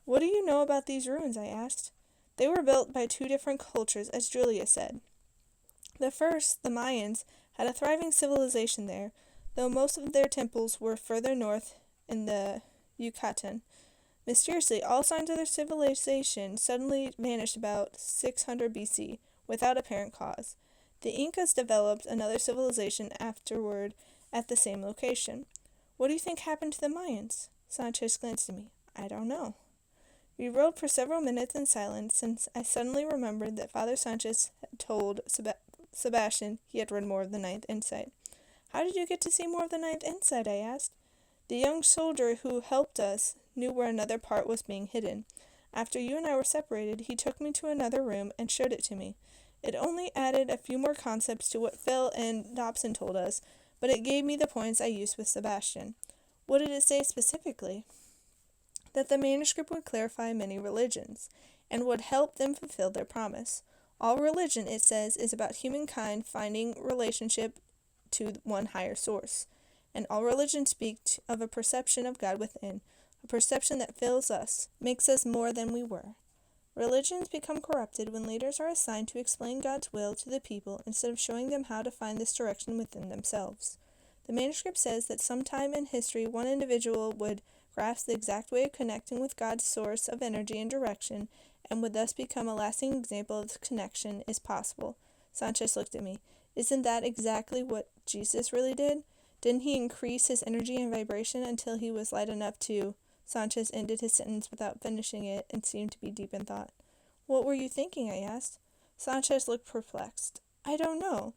"What do you know about these ruins?" I asked. "They were built by two different cultures, as Julia said. The first, the Mayans, had a thriving civilization there, though most of their temples were further north in the Yucatan. Mysteriously, all signs of their civilization suddenly vanished about 600 BC, without apparent cause. The Incas developed another civilization afterward at the same location. What do you think happened to the Mayans?" Sanchez glanced at me. "I don't know." We rode for several minutes in silence, since I suddenly remembered that Father Sanchez had told Sebastian he had read more of the Ninth Insight. "How did you get to see more of the Ninth Insight?" I asked. "The young soldier who helped us knew where another part was being hidden. After you and I were separated, he took me to another room and showed it to me. It only added a few more concepts to what Phil and Dobson told us, but it gave me the points I used with Sebastian. What did it say specifically? That the manuscript would clarify many religions, and would help them fulfill their promise. All religion, it says, is about humankind finding relationship to one higher source. And all religions speak of a perception of God within, a perception that fills us, makes us more than we were. Religions become corrupted when leaders are assigned to explain God's will to the people instead of showing them how to find this direction within themselves. The manuscript says that sometime in history one individual would grasp the exact way of connecting with God's source of energy and direction, and would thus become a lasting example of this connection is possible. Sanchez looked at me. Isn't that exactly what Jesus really did? Didn't he increase his energy and vibration until he was light enough to... Sanchez ended his sentence without finishing it and seemed to be deep in thought. What were you thinking? I asked. Sanchez looked perplexed. I don't know.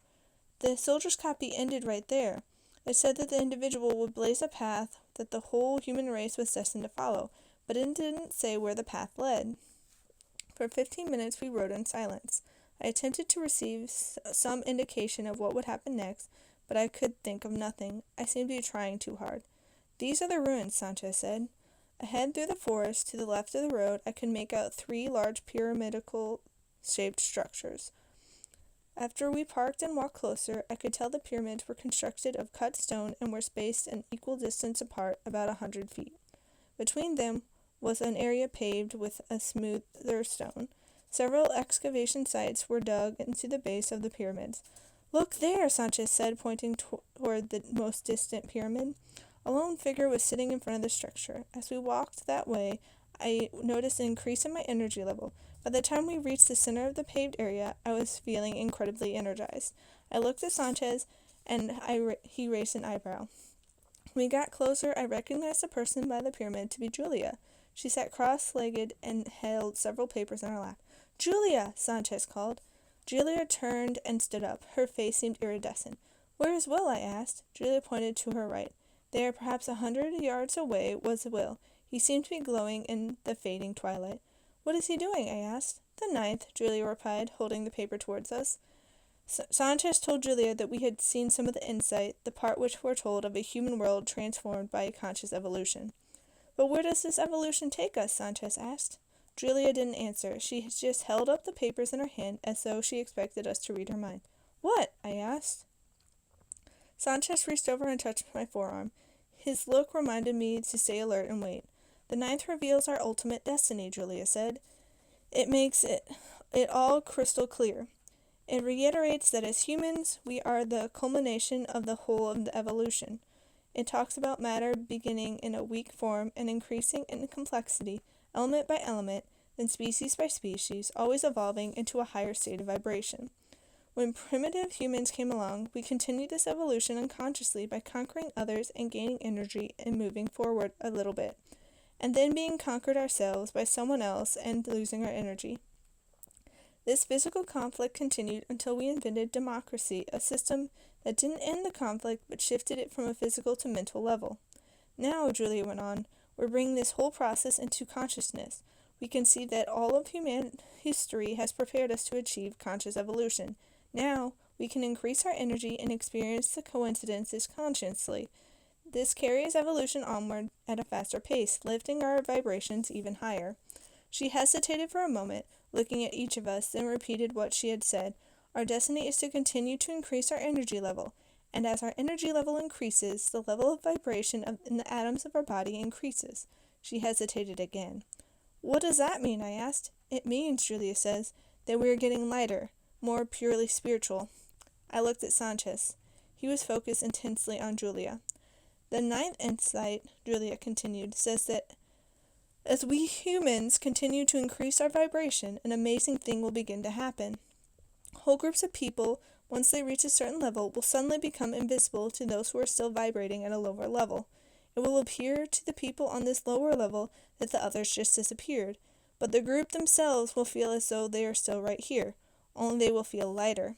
The soldier's copy ended right there. It said that the individual would blaze a path that the whole human race was destined to follow, but it didn't say where the path led. For 15 minutes we rode in silence. I attempted to receive some indication of what would happen next, but I could think of nothing. I seemed to be trying too hard. These are the ruins, Sanchez said. Ahead through the forest, to the left of the road, I could make out 3 large pyramidal-shaped structures. After we parked and walked closer, I could tell the pyramids were constructed of cut stone and were spaced an equal distance apart, about 100 feet. Between them was an area paved with a smoother stone. Several excavation sites were dug into the base of the pyramids. Look there, Sanchez said, pointing toward the most distant pyramid. A lone figure was sitting in front of the structure. As we walked that way, I noticed an increase in my energy level. By the time we reached the center of the paved area, I was feeling incredibly energized. I looked at Sanchez, and he raised an eyebrow. When we got closer, I recognized the person by the pyramid to be Julia. She sat cross-legged and held several papers in her lap. Julia! Sanchez called. Julia turned and stood up. Her face seemed iridescent. Where is Will? I asked. Julia pointed to her right. There, perhaps 100 yards away, was Will. He seemed to be glowing in the fading twilight. What is he doing? I asked. The ninth, Julia replied, holding the paper towards us. Sanchez told Julia that we had seen some of the insight, the part which foretold of a human world transformed by conscious evolution. But where does this evolution take us? Sanchez asked. Julia didn't answer. She just held up the papers in her hand as though she expected us to read her mind. What? I asked. Sanchez reached over and touched my forearm. His look reminded me to stay alert and wait. The ninth reveals our ultimate destiny, Julia said. It makes it all crystal clear. It reiterates that as humans, we are the culmination of the whole of the evolution. It talks about matter beginning in a weak form and increasing in complexity, element by element, then species by species, always evolving into a higher state of vibration. When primitive humans came along, we continued this evolution unconsciously by conquering others and gaining energy and moving forward a little bit, and then being conquered ourselves by someone else and losing our energy. This physical conflict continued until we invented democracy, a system that didn't end the conflict but shifted it from a physical to mental level. Now, Julia went on, we're bringing this whole process into consciousness. We can see that all of human history has prepared us to achieve conscious evolution. Now, we can increase our energy and experience the coincidences consciously. This carries evolution onward at a faster pace, lifting our vibrations even higher. She hesitated for a moment, looking at each of us, then repeated what she had said. Our destiny is to continue to increase our energy level, and as our energy level increases, the level of vibration in the atoms of our body increases. She hesitated again. What does that mean? I asked. It means, Julia says, that we are getting lighter, more purely spiritual. I looked at Sanchez. He was focused intensely on Julia. The ninth insight, Julia continued, says that as we humans continue to increase our vibration, an amazing thing will begin to happen. Whole groups of people, once they reach a certain level, will suddenly become invisible to those who are still vibrating at a lower level. It will appear to the people on this lower level that the others just disappeared, but the group themselves will feel as though they are still right here, only they will feel lighter.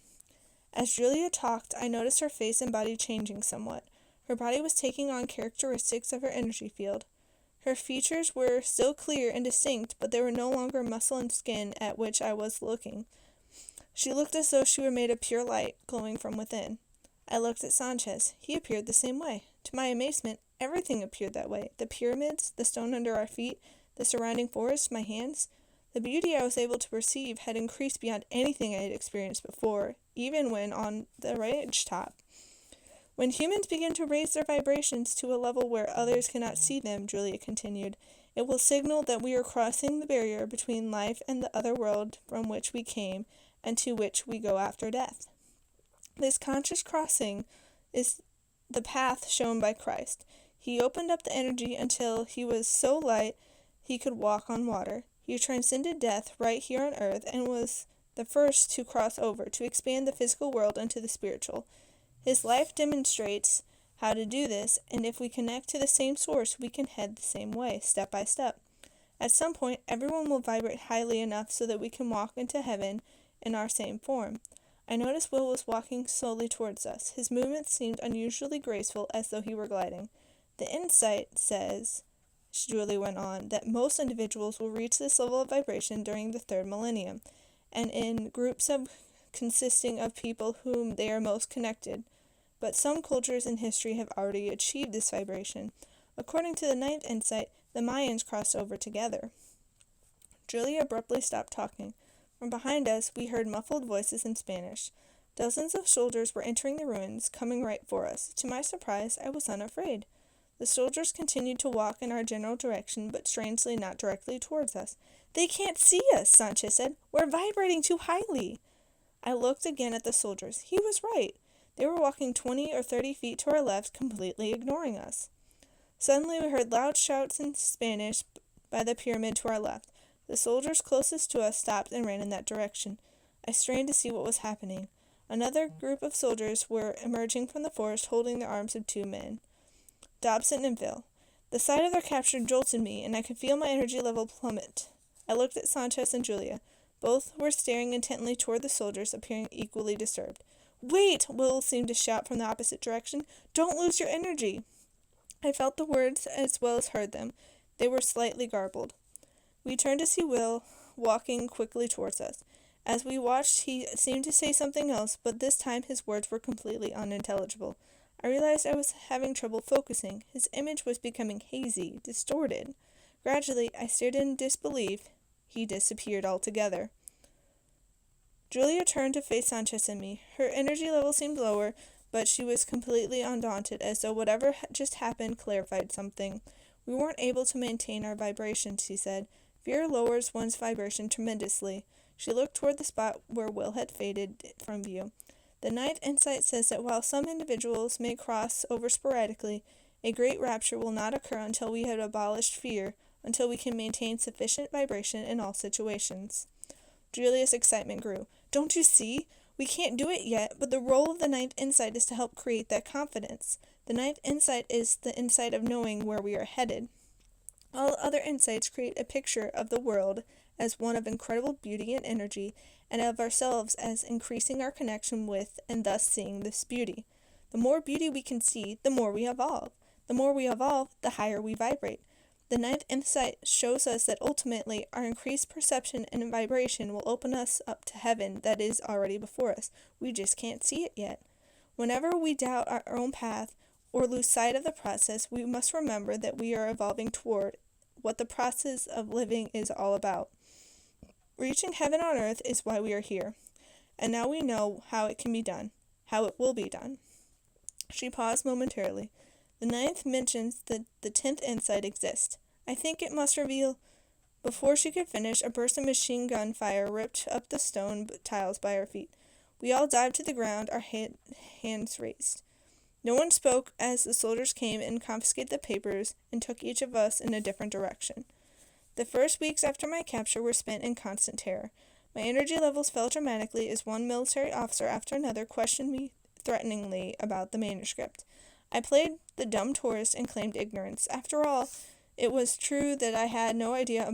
As Julia talked, I noticed her face and body changing somewhat. Her body was taking on characteristics of her energy field. Her features were still clear and distinct, but they were no longer muscle and skin at which I was looking. She looked as though she were made of pure light, glowing from within. I looked at Sanchez. He appeared the same way. To my amazement, everything appeared that way. The pyramids, the stone under our feet, the surrounding forest, my hands. The beauty I was able to perceive had increased beyond anything I had experienced before, even when on the ridge top. When humans begin to raise their vibrations to a level where others cannot see them, Julia continued, it will signal that we are crossing the barrier between life and the other world from which we came and to which we go after death. This conscious crossing is the path shown by Christ. He opened up the energy until he was so light he could walk on water. He transcended death right here on earth and was the first to cross over, to expand the physical world into the spiritual. His life demonstrates how to do this, and if we connect to the same source, we can head the same way, step by step. At some point, everyone will vibrate highly enough so that we can walk into heaven in our same form. I noticed Will was walking slowly towards us. His movements seemed unusually graceful, as though he were gliding. The insight says, Julie went on, that most individuals will reach this level of vibration during the third millennium, and in groups consisting of people whom they are most connected. But some cultures in history have already achieved this vibration. According to the ninth insight, the Mayans crossed over together. Julia abruptly stopped talking. From behind us, we heard muffled voices in Spanish. Dozens of soldiers were entering the ruins, coming right for us. To my surprise, I was unafraid. The soldiers continued to walk in our general direction, but strangely not directly towards us. They can't see us, Sanchez said. We're vibrating too highly. I looked again at the soldiers. He was right. They were walking 20 or 30 feet to our left, completely ignoring us. Suddenly we heard loud shouts in Spanish by the pyramid to our left. The soldiers closest to us stopped and ran in that direction. I strained to see what was happening. Another group of soldiers were emerging from the forest, holding the arms of two men, Dobson and Phil. The sight of their capture jolted me, and I could feel my energy level plummet. I looked at Sanchez and Julia. Both were staring intently toward the soldiers, appearing equally disturbed. Wait! Will seemed to shout from the opposite direction. Don't lose your energy! I felt the words as well as heard them. They were slightly garbled. We turned to see Will walking quickly towards us. As we watched, he seemed to say something else, but this time his words were completely unintelligible. I realized I was having trouble focusing. His image was becoming hazy, distorted. Gradually, I stared in disbelief. He disappeared altogether. Julia turned to face Sanchez and me. Her energy level seemed lower, but she was completely undaunted, as though whatever just happened clarified something. We weren't able to maintain our vibration, she said. Fear lowers one's vibration tremendously. She looked toward the spot where Will had faded from view. The ninth insight says that while some individuals may cross over sporadically, a great rapture will not occur until we have abolished fear, until we can maintain sufficient vibration in all situations. Julia's excitement grew. Don't you see? We can't do it yet, but the role of the ninth insight is to help create that confidence. The ninth insight is the insight of knowing where we are headed. All other insights create a picture of the world as one of incredible beauty and energy, and of ourselves as increasing our connection with and thus seeing this beauty. The more beauty we can see, the more we evolve. The more we evolve, the higher we vibrate. The ninth insight shows us that ultimately our increased perception and vibration will open us up to heaven that is already before us. We just can't see it yet. Whenever we doubt our own path or lose sight of the process, we must remember that we are evolving toward what the process of living is all about. Reaching heaven on earth is why we are here. And now we know how it can be done, how it will be done. She paused momentarily. The ninth mentions that the 10th insight exists. I think it must reveal. Before she could finish, a burst of machine gun fire ripped up the stone tiles by our feet. We all dived to the ground, our hands raised. No one spoke as the soldiers came and confiscated the papers and took each of us in a different direction. The first weeks after my capture were spent in constant terror. My energy levels fell dramatically as one military officer after another questioned me threateningly about the manuscript. I played the dumb tourist and claimed ignorance. After all, it was true that I had no idea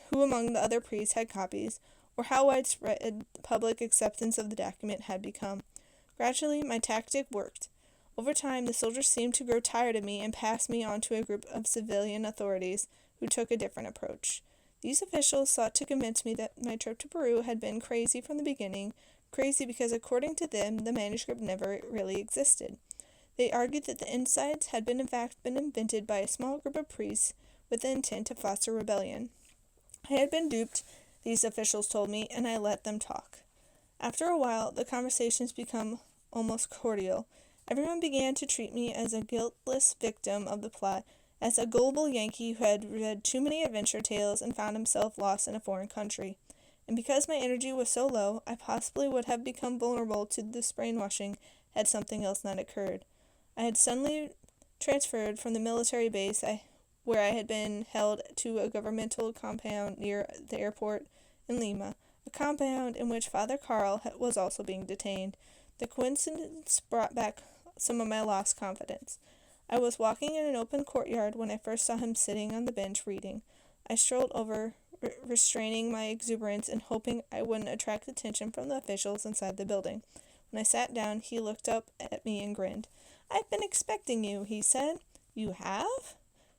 who among the other priests had copies, or how widespread public acceptance of the document had become. Gradually, my tactic worked. Over time, the soldiers seemed to grow tired of me and passed me on to a group of civilian authorities who took a different approach. These officials sought to convince me that my trip to Peru had been crazy from the beginning, crazy because according to them, the manuscript never really existed. They argued that the insides had in fact been invented by a small group of priests with the intent to foster rebellion. I had been duped, these officials told me, and I let them talk. After a while, the conversations became almost cordial. Everyone began to treat me as a guiltless victim of the plot, as a gullible Yankee who had read too many adventure tales and found himself lost in a foreign country. And because my energy was so low, I possibly would have become vulnerable to this brainwashing had something else not occurred. I had suddenly transferred from the military base where I had been held to a governmental compound near the airport in Lima, a compound in which Father Carl was also being detained. The coincidence brought back some of my lost confidence. I was walking in an open courtyard when I first saw him sitting on the bench reading. I strolled over, restraining my exuberance and hoping I wouldn't attract attention from the officials inside the building. When I sat down, he looked up at me and grinned. "I've been expecting you," he said. "You have?"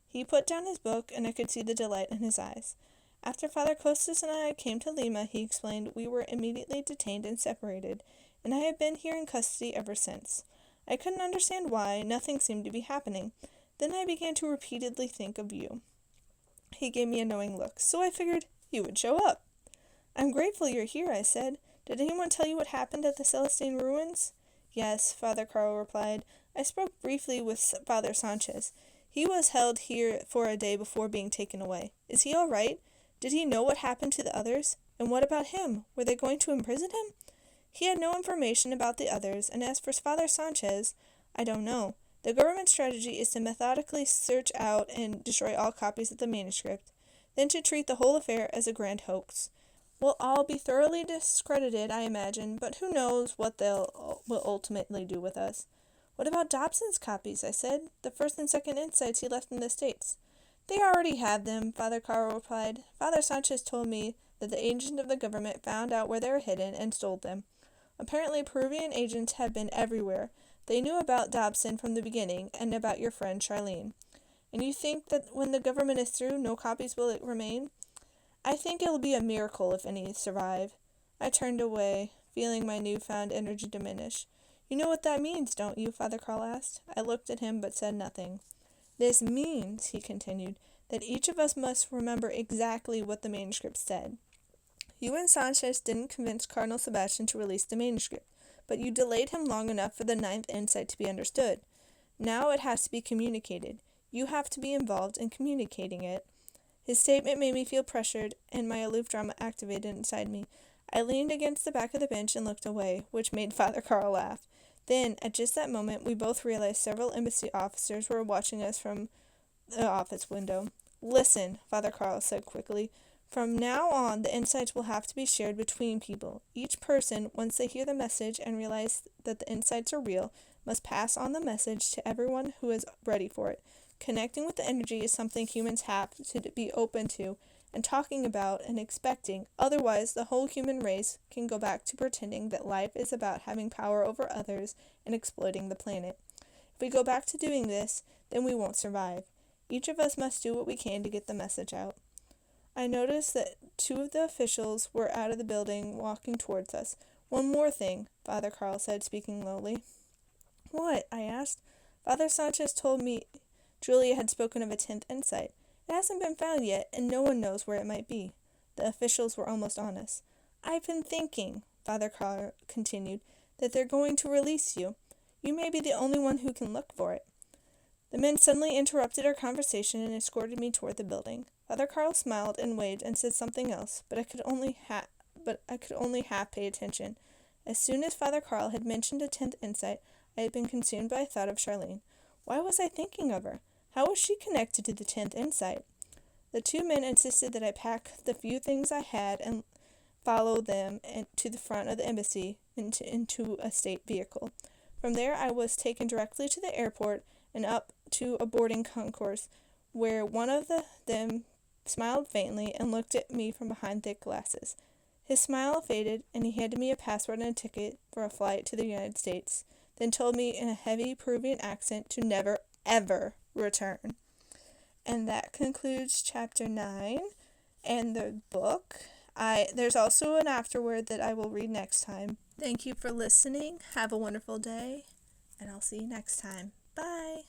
He put down his book, and I could see the delight in his eyes. "After Father Costas and I came to Lima," he explained, "we were immediately detained and separated, and I have been here in custody ever since. I couldn't understand why. Nothing seemed to be happening. Then I began to repeatedly think of you." He gave me a knowing look. "So I figured you would show up." "I'm grateful you're here," I said. "Did anyone tell you what happened at the Celestine ruins?" "Yes," Father Carl replied. "I spoke briefly with Father Sanchez. He was held here for a day before being taken away. Is he all right? Did he know what happened to the others? And what about him? Were they going to imprison him?" "He had no information about the others, and as for Father Sanchez, I don't know. The government strategy is to methodically search out and destroy all copies of the manuscript, then to treat the whole affair as a grand hoax. We'll all be thoroughly discredited, I imagine, but who knows what will ultimately do with us." "What about Dobson's copies?" I said. "The first and second insights he left in the States." "They already have them," Father Carl replied. "Father Sanchez told me that the agent of the government found out where they were hidden and stole them. Apparently Peruvian agents have been everywhere. They knew about Dobson from the beginning, and about your friend Charlene." "And you think that when the government is through, no copies will remain?" "I think it'll be a miracle if any survive." I turned away, feeling my newfound energy diminish. "You know what that means, don't you?" Father Carl asked. I looked at him but said nothing. "This means," he continued, "that each of us must remember exactly what the manuscript said. You and Sanchez didn't convince Cardinal Sebastian to release the manuscript, but you delayed him long enough for the ninth insight to be understood. Now it has to be communicated. You have to be involved in communicating it." His statement made me feel pressured, and my aloof drama activated inside me. I leaned against the back of the bench and looked away, which made Father Carl laugh. Then, at just that moment, we both realized several embassy officers were watching us from the office window. "Listen," Father Carl said quickly. "From now on, the insights will have to be shared between people. Each person, once they hear the message and realize that the insights are real, must pass on the message to everyone who is ready for it. Connecting with the energy is something humans have to be open to and talking about and expecting. Otherwise, the whole human race can go back to pretending that life is about having power over others and exploiting the planet. If we go back to doing this, then we won't survive. Each of us must do what we can to get the message out." I noticed that two of the officials were out of the building, walking towards us. "One more thing," Father Carl said, speaking lowly. "What?" I asked. "Father Sanchez told me Julia had spoken of a 10th insight. It hasn't been found yet, and no one knows where it might be." The officials were almost on us. "I've been thinking," Father Carl continued, "that they're going to release you. You may be the only one who can look for it." The men suddenly interrupted our conversation and escorted me toward the building. Father Carl smiled and waved and said something else, but I could only half pay attention. As soon as Father Carl had mentioned a 10th insight, I had been consumed by a thought of Charlene. Why was I thinking of her? How was she connected to the 10th insight? The two men insisted that I pack the few things I had and follow them to the front of the embassy into a state vehicle. From there I was taken directly to the airport and up to a boarding concourse, where one of them smiled faintly and looked at me from behind thick glasses. His smile faded, and he handed me a passport and a ticket for a flight to the United States, then told me in a heavy Peruvian accent to never, ever return. And that concludes Chapter 9 and the book. There's also an afterword that I will read next time, Thank you for listening. Have a wonderful day, and I'll see you next time. Bye.